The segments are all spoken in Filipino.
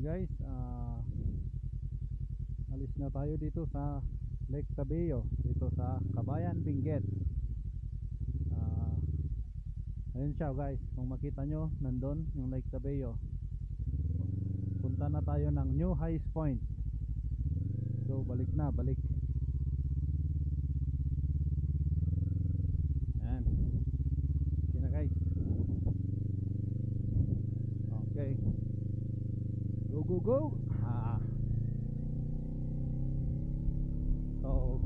Yan guys, alis na tayo dito sa Lake Tabeo, dito sa Kabayan, Benguet. Ayun siya guys, kung makita nyo, nandun yung Lake Tabeo. Punta na tayo ng New Highs Point. So balik. Yan. Okay na guys. Okay. Go. So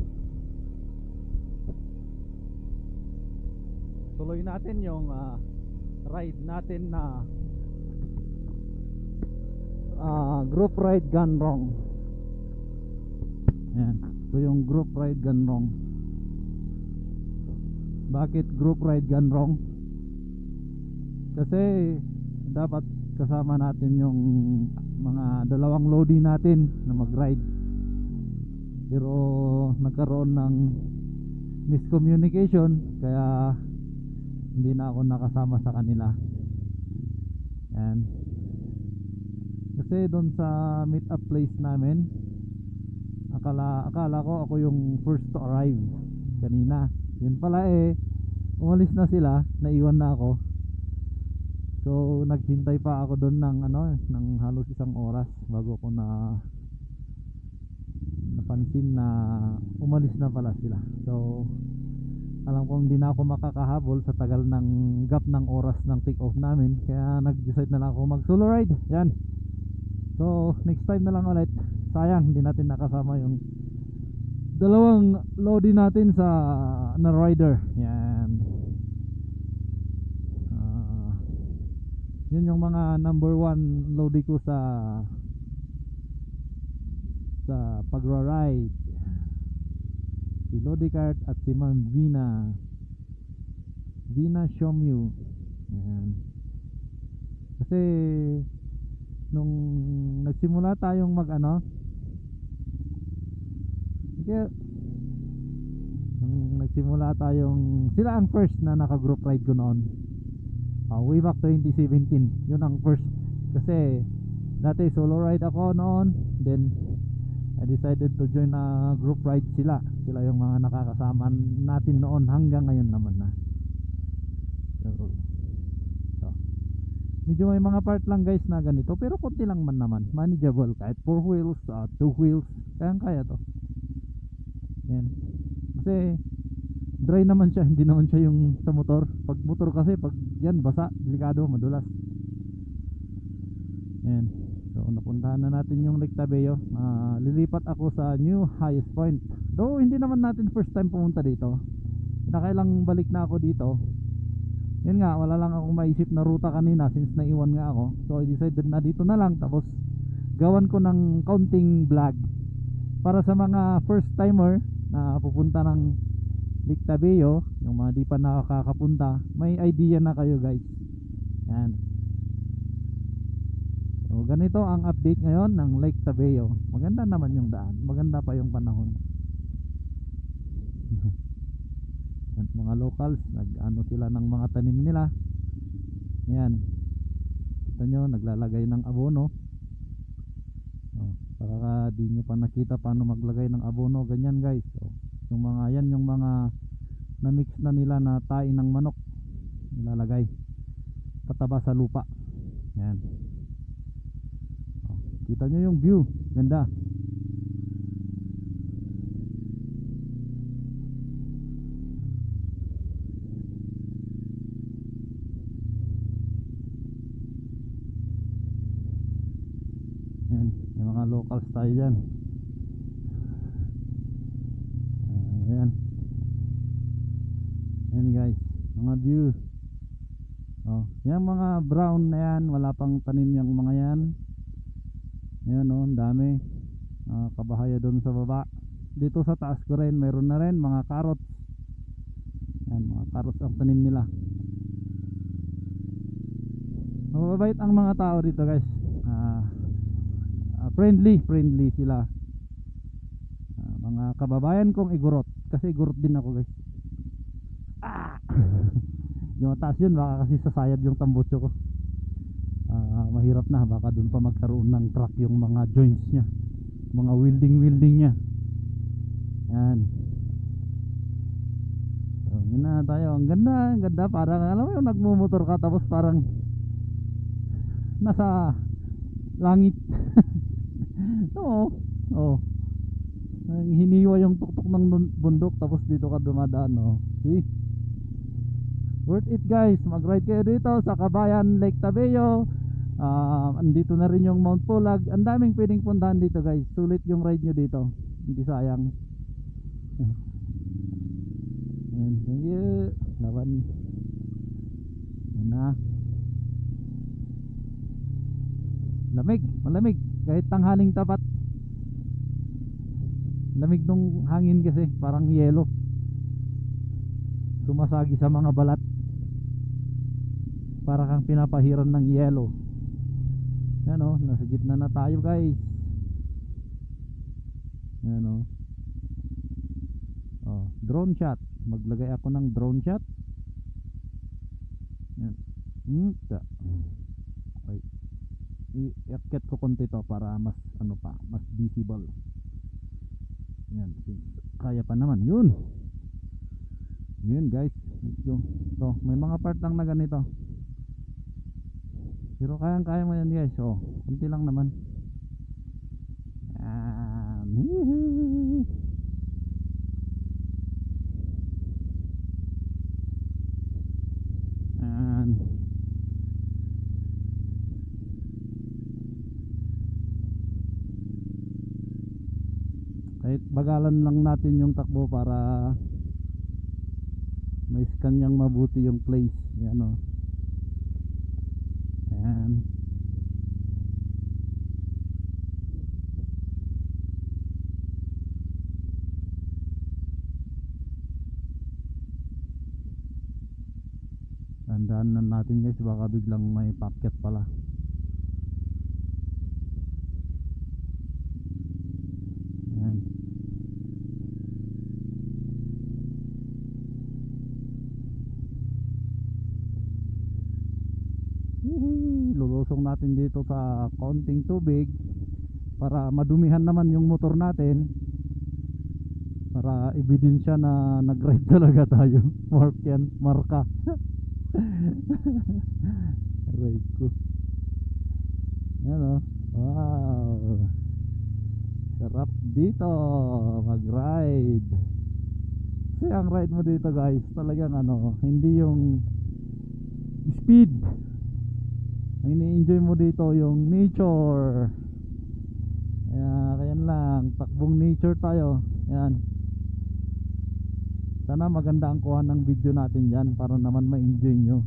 tuloy natin yung ride natin na group ride gone wrong. Yan. So yung group ride gone wrong. Bakit group ride gone wrong? Kasi dapat kasama natin yung mga dalawang loadie natin na mag-ride, pero nagkaroon ng miscommunication, kaya hindi na ako nakasama sa kanila. Yan. Kasi doon sa meet up place namin, akala ko ako yung first to arrive kanina. Yun pala umalis na sila, naiwan na ako. So naghintay pa ako doon ng halos isang oras bago ko napansin na umalis na pala sila. So alam kong hindi na ako makakahabol sa tagal ng gap ng oras ng take off namin, kaya nag-decide na lang ako mag solo ride. Yan. So next time na lang ulit. Sayang hindi natin nakasama yung dalawang loadie natin na rider. Yan. Yun yung mga number one loadie ko sa pagra-ride. Si Lodi Kart at si Ma'am Vina Shomyu. Yan. Kasi nung nagsimula tayong sila ang first na naka group ride ko noon. Way back 2017, yun ang first. Kasi dati solo ride ako noon, then I decided to join a group ride. Sila yung mga nakakasama natin noon hanggang ngayon naman na. So medyo may mga part lang guys na ganito, pero konti lang man naman, manageable. Kahit 4 wheels, 2 wheels, kaya to. Yan. Kasi dry naman siya, hindi naman siya yung sa motor. Pag motor kasi, pag yan basa, delikado, madulas. Yan. So napuntahan na natin yung Lake Tabeo. Lilipat ako sa New Highs Point. Though hindi naman natin first time pumunta dito, nakailang balik na ako dito. Yun nga, wala lang akong maisip na ruta kanina since naiwan nga ako. So I decided na dito na lang, tapos gawan ko ng counting vlog para sa mga first timer na pupunta ng Lake Tabeo, yung mga di pa nakakapunta, may idea na kayo guys. Yan. So ganito ang update ngayon ng Lake Tabeo. Maganda naman yung daan, maganda pa yung panahon. Yan, mga locals, sila ng mga tanim nila. Yan. Kita nyo, naglalagay ng abono. Para di nyo pa nakita paano maglagay ng abono, ganyan guys. So yung mga na-mix na nila na tae ng manok, nilalagay pataba sa lupa. Yan. Kita nyo yung view, ganda. Yan, may mga locals tayo dyan. Ayan guys, mga view. Yan mga brown na yan, wala pang tanim yung mga yan. Ayan ang dami. Kabahaya doon sa baba. Dito sa taas ko rin, meron na rin mga carrots. Yan, mga carrots ang tanim nila. Mababait ang mga tao dito guys. Friendly sila. Mga kababayan kong igurot, kasi igurot din ako guys. Yung mataas yun, baka kasi sasayad yung tambutso ko. mahirap na, baka dun pa magkaroon ng crack yung mga joints nya, mga welding nya. Yan. So yun na tayo. Ang ganda, parang alam mo yung nagmumotor ka tapos parang nasa langit. Oo. Oh. Hiniwa yung tuktok ng bundok tapos dito ka dumadaan, oh. See? Worth it guys, mag-ride kayo dito sa Kabayan Lake Tabeo. Andito na rin yung Mount Pulag. Ang daming pwedeng puntahan dito guys. Sulit yung ride nyo dito, hindi sayang. Thank you. Laban. Yan na. Malamig kahit tanghaling tapat. Lamig nung hangin kasi parang yelo sumasagi sa mga balat, para kang pinapahiran ng yelo. Yan o, nasa gitna na tayo guys. Yan o. Oh, drone shot. Maglagay ako ng drone shot. Yan. Okay. I-akit ko konti to para mas ano pa, mas visible. Yan, kaya pa naman. Yun guys, let's go. So, may mga part lang na ganito, pero kaya mo yan guys. Oh, kunti lang naman. Kahit bagalan lang natin yung takbo para may scan niyang mabuti yung place. Yan o. Yan. Tandaan na natin guys, baka biglang may packet pala. Yan. Lulusong natin dito sa konting tubig para madumihan naman yung motor natin, para ebidensya na nag-ride talaga tayo. Marka. Ride ko. Ano? Wow, sarap dito mag-ride. Kasi ang ride mo dito guys, talagang ano, hindi yung speed. Ang ini-enjoy mo dito yung nature. Kaya lang, takbong nature tayo. Yan. Sana maganda ang kuha ng video natin dyan para naman ma-enjoy nyo.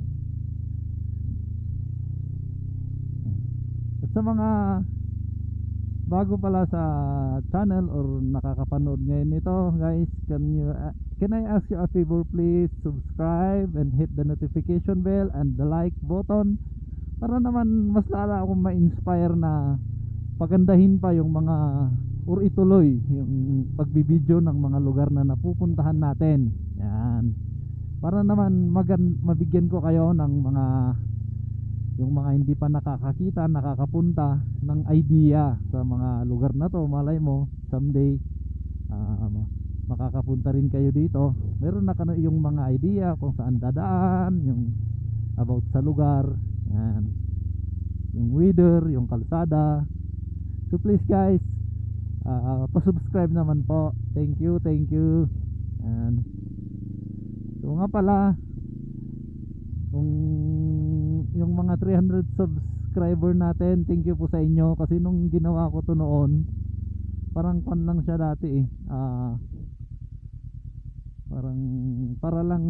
At sa mga bago pala sa channel or nakakapanood ngayon nito guys, can I ask you a favor? Please subscribe and hit the notification bell and the like button, para naman mas lala akong ma-inspire na pagandahin pa yung mga, or ituloy yung pagbibideo ng mga lugar na napupuntahan natin. Yan, para naman mabigyan ko kayo ng mga, yung mga hindi pa nakakakita, nakakapunta ng idea sa mga lugar na to. Malay mo someday makakapunta rin kayo dito. Meron na kayo yung mga idea kung saan dadaan, yung about sa lugar. Yan, yung weather, yung kalsada. So please guys, pa-subscribe naman po. Thank you. Yan. So nga pala, kung yung mga 300 subscriber natin, thank you po sa inyo. Kasi nung ginawa ko to noon, parang pan lang siya dati eh. Parang para lang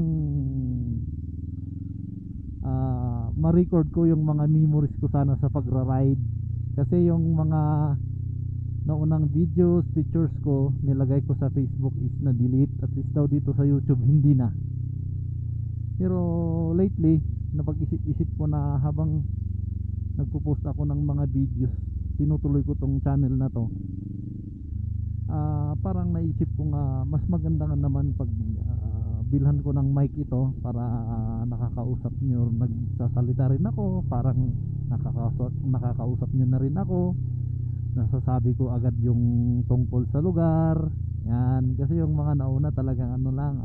ma-record ko yung mga memories ko sana sa pagra-ride. Kasi yung mga naunang videos, pictures ko nilagay ko sa Facebook is na-delete. At least daw dito sa YouTube hindi na. Pero lately napag-isip-isip ko na habang nagpo-post ako ng mga videos, tinutuloy ko tong channel na to. Parang naisip ko nga mas maganda nga naman pag bilhan ko ng mic ito para nakakausap nyo, nagsasalita rin ako, parang nakakausap nyo na rin ako, nasasabi ko agad yung tungkol sa lugar yan. Kasi yung mga nauna talagang ano lang,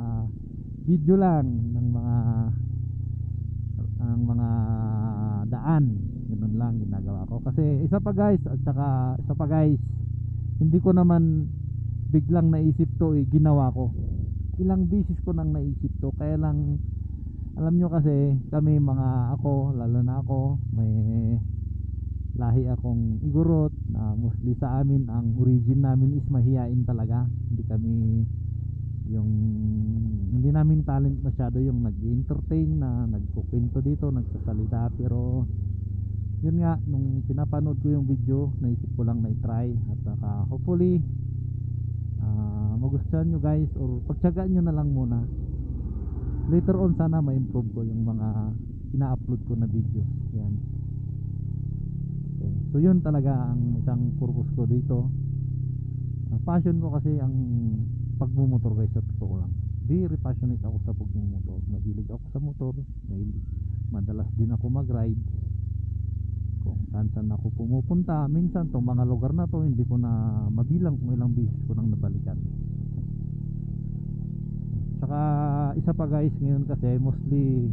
video lang ng mga daan, ganun lang ginagawa ko. Kasi isa pa guys, hindi ko naman biglang naisip to, ginawa ko, ilang beses ko nang naisip to, kaya lang alam nyo kasi kami lalo na ako, may lahi akong Igorot na mostly sa amin ang origin namin is mahiyain talaga. Hindi namin talent masyado yung nag-entertain na nagkukwento dito, nagsasalita. Pero yun nga, nung pinapanood ko yung video, naisip ko lang na i-try at hopefully magustuhan nyo guys, or pagtyagaan nyo na lang muna. Later on sana ma-improve ko yung mga ina-upload ko na videos yan. Okay. So yun talaga ang isang purpose ko dito. Passion ko kasi ang pagmumotor guys, sa totoo lang. Very passionate ako sa pagmumotor. Mahilig ako sa motor. Madalas din ako mag-ride. Kung saan ako pumupunta, minsan tong mga lugar na to hindi ko na mabilang kung ilang beses ko nang nabalikan. Saka isa pa guys, ngayon kasi mostly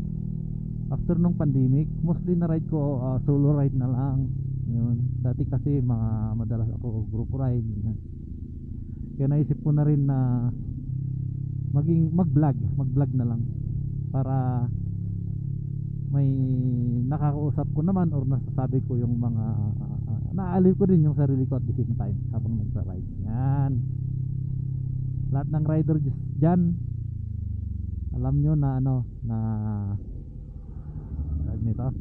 after nung pandemic, mostly na ride ko solo ride na lang. Yun. Dati kasi madalas ako group ride. Kaya naisip ko na rin na mag-vlog na lang para may nakakausap ko naman or nasasabi ko yung mga naaliw ko din yung sarili ko at the same time habang nagra-ride. Yan. Lahat ng rider dyan, alam nyo na nito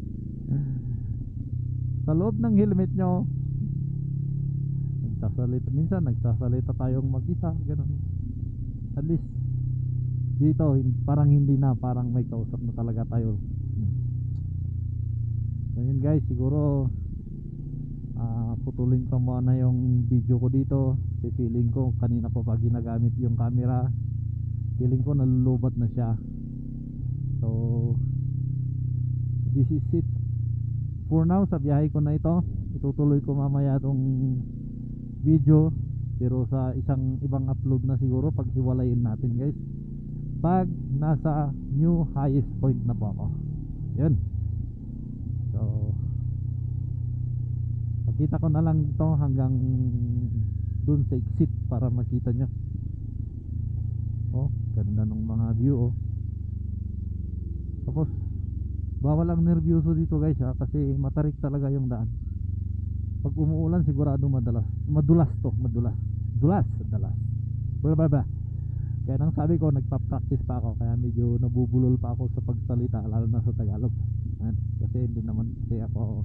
sa loob ng helmet nyo nagsasalita tayong mag-isa, ganun. At least dito parang hindi na, parang may kausap na talaga tayo. So yun guys, siguro putulin ko muna yung video ko dito kasi feeling ko kanina ko pa ginagamit yung camera, feeling ko nalulubat na siya. So this is it for now sa biyahe ko na ito. Itutuloy ko mamaya tong video, pero sa isang ibang upload na siguro pag hiwalayin natin guys, pag nasa new highest point na po ako. Yun. So pakita ko na lang ito hanggang dun sa exit para makita nyo. Oh, ganda ng mga view. Tapos bawal ang nervyoso dito guys kasi matarik talaga yung daan. Pag umuulan sigurado madulas. Blah. Kaya nang sabi ko, nagpa-practice pa ako, kaya medyo nabubulol pa ako sa pagsalita, lalo na sa Tagalog. Kasi hindi naman kasi ako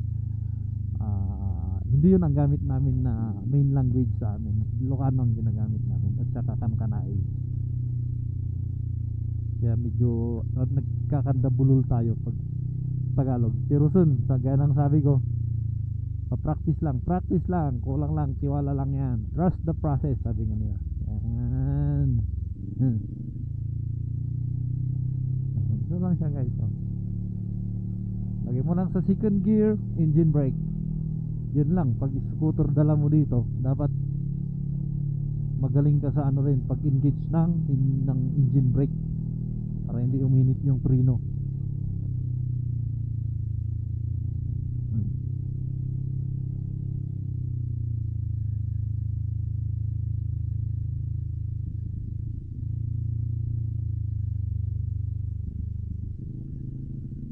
hindi yun ang gamit namin na main language sa amin. Ilocano ang ginagamit namin at saka Kankanai. Kaya medyo nagkakandabulol tayo pag Tagalog. Pero soon, gaya ng sabi ko, practice lang, kulang lang, tiwala lang yan, trust the process, sabi nga nila. Yan. Ito lang siya guys. Lagay mo lang sa second gear, engine brake. Yun lang, pag scooter dala mo dito, dapat magaling ka sa pag engage ng engine brake para hindi uminit yung preno.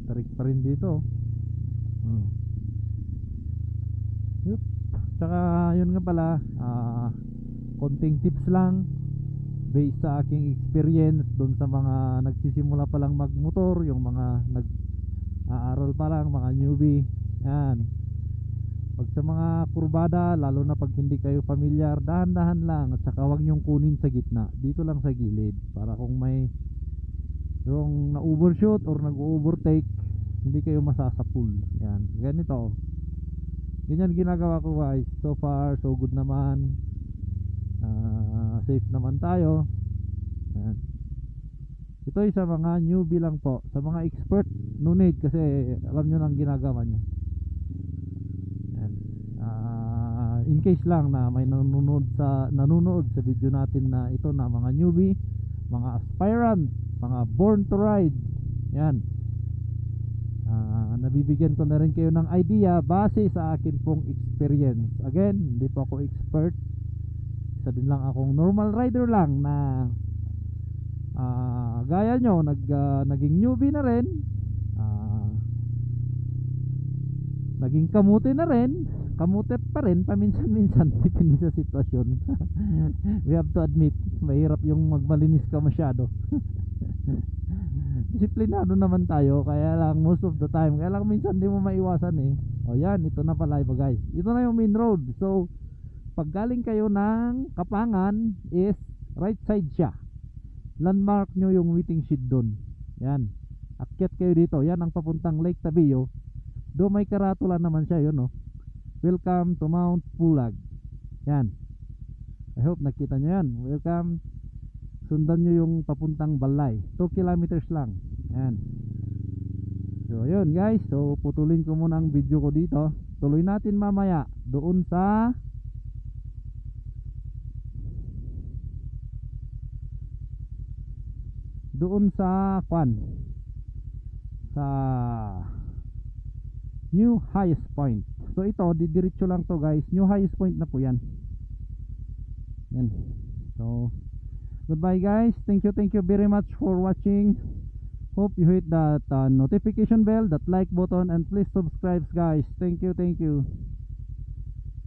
Tarik pa rin dito. Yup. Tsaka yun nga pala, konting tips lang based sa aking experience doon sa mga nagsisimula pa lang magmotor, yung mga nag-aaral pa lang, mga newbie. Yan. Pag sa mga kurbada, lalo na pag hindi kayo familiar, dahan-dahan lang, at saka wag nyong kunin sa gitna, dito lang sa gilid, para kung may yung na-overshoot or nag-overtake, hindi kayo masasapul. Yan, ganito. Ganyan ginagawa ko guys. So far, so good naman. Safe naman tayo. Yan. Ito ay sa mga newbie lang po. Sa mga expert, no need kasi alam nyo nang ginagawa nyo. Yan. In case lang na may nanonood sa video natin na ito na mga newbie, mga aspirant, mga born to ride. Yan. Nabibigyan ko na rin kayo ng idea base sa akin pong experience. Again, hindi po ako expert. Isa din lang akong normal rider lang na gaya nyo naging newbie na rin, naging kamuti na rin, kamuti pa rin paminsan-minsan depende sa sitwasyon. We have to admit mahirap yung magmalinis ka masyado. Disiplinado naman tayo, kaya lang most of the time, kaya lang minsan di mo maiwasan eh. O yan, ito na pala iba guys, ito na yung main road. So pag galing kayo ng Kapangan is right side siya, landmark nyo yung waiting shed dun. Yan, akyat kayo dito, yan ang papuntang Lake Tabio. Do may karatula naman siya yun, no? Welcome to Mount Pulag. Yan, I hope nakita nyo yan. Welcome. Sundan nyo yung papuntang Balay, 2 kilometers lang. Yan. So yun guys, so putulin ko muna ang video ko dito. Tuloy natin mamaya doon sa kwan, sa New Highest Point. So ito didiretso lang to guys, New Highest Point na po yan. Yan. So goodbye guys, thank you very much for watching. Hope you hit that notification bell, that like button, and please subscribe guys. Thank you.